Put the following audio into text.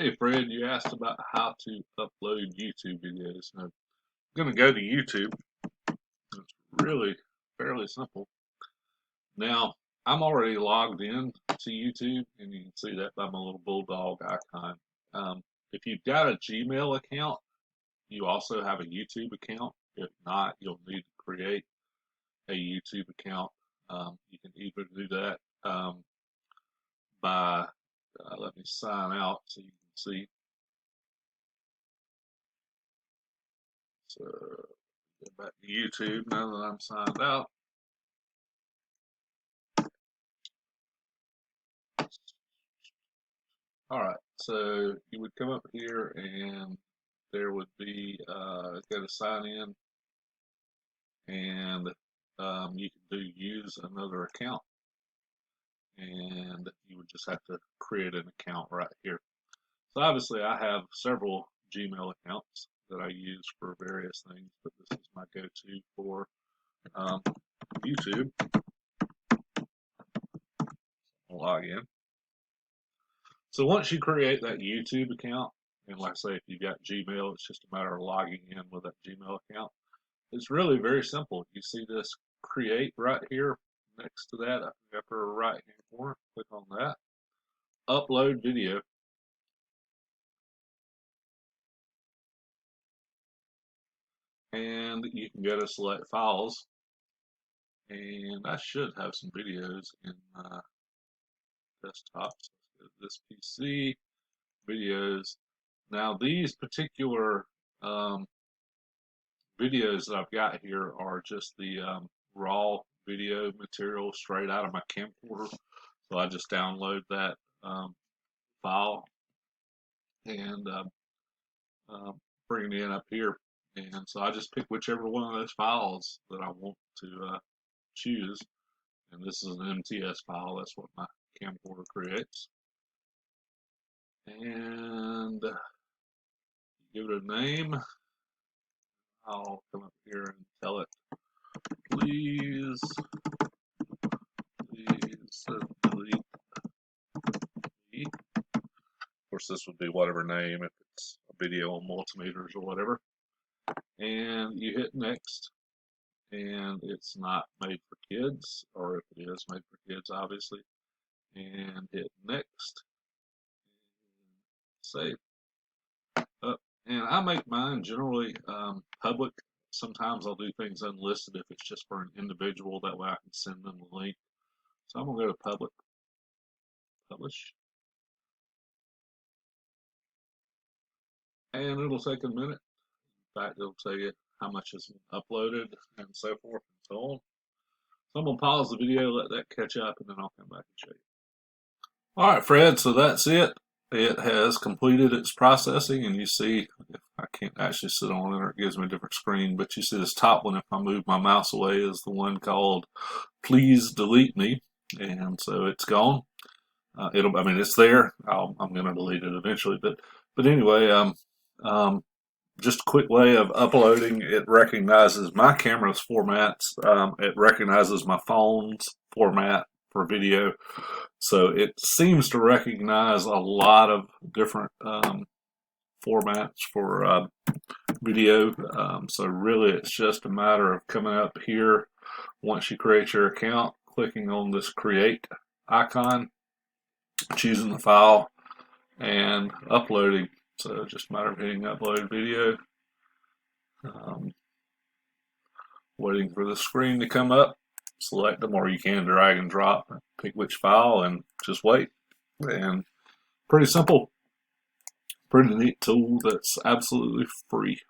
Hey Fred, you asked about how to upload YouTube videos. Now, I'm going to go to YouTube. It's really fairly simple. Now, I'm already logged in to YouTube, and you can see that by my little bulldog icon. If you've got a Gmail account, you also have a YouTube account. If not, you'll need to create a YouTube account. You can either do that by, let me sign out so you can see. So, go back to YouTube now that I'm signed out. All right, so you would come up here and there would be, go to sign in, and you can do use another account, and you would just have to create an account right here. So obviously I have several Gmail accounts that I use for various things, but this is my go-to for YouTube. I'll log in. So once you create that YouTube account, and like I say, if you've got Gmail, it's just a matter of logging in with that Gmail account. It's really very simple. You see this create right here next to that upper right hand corner. Click on that. Upload video. And you can go to select files. And I should have some videos in my desktop. So this PC, videos. Now these particular videos that I've got here are just the raw video material straight out of my camcorder. So I just download that file and bring it in up here. And so I just pick whichever one of those files that I want to choose. And this is an MTS file. That's what my camcorder creates. And give it a name. I'll come up here and tell it, please delete me. Of course, this would be whatever name if it's a video on multimeters or whatever. And you hit next, and it's not made for kids, or if it is made for kids, obviously. And hit next, and save. And I make mine generally public. Sometimes I'll do things unlisted if it's just for an individual. That way I can send them the link. So I'm going to go to public, publish. And it'll take a minute. In fact, it'll tell you how much is uploaded and so forth and so on. So I'm going to pause the video, let that catch up, and then I'll come back and show you. All right, Fred, so that's it. It has completed its processing, and you see, if I can't actually sit on it or it gives me a different screen, but you see this top one, if I move my mouse away, is the one called Please Delete Me. And so it's gone. I mean, it's there. I'm going to delete it eventually, but anyway, just a quick way of uploading. It recognizes my camera's formats. It recognizes my phone's format for video. So it seems to recognize a lot of different formats for video. So really it's just a matter of coming up here once you create your account, clicking on this create icon, choosing the file, and uploading. So just a matter of hitting upload video, waiting for the screen to come up, select them, or you can drag and drop, pick which file, and just wait. And pretty simple, pretty neat tool that's absolutely free.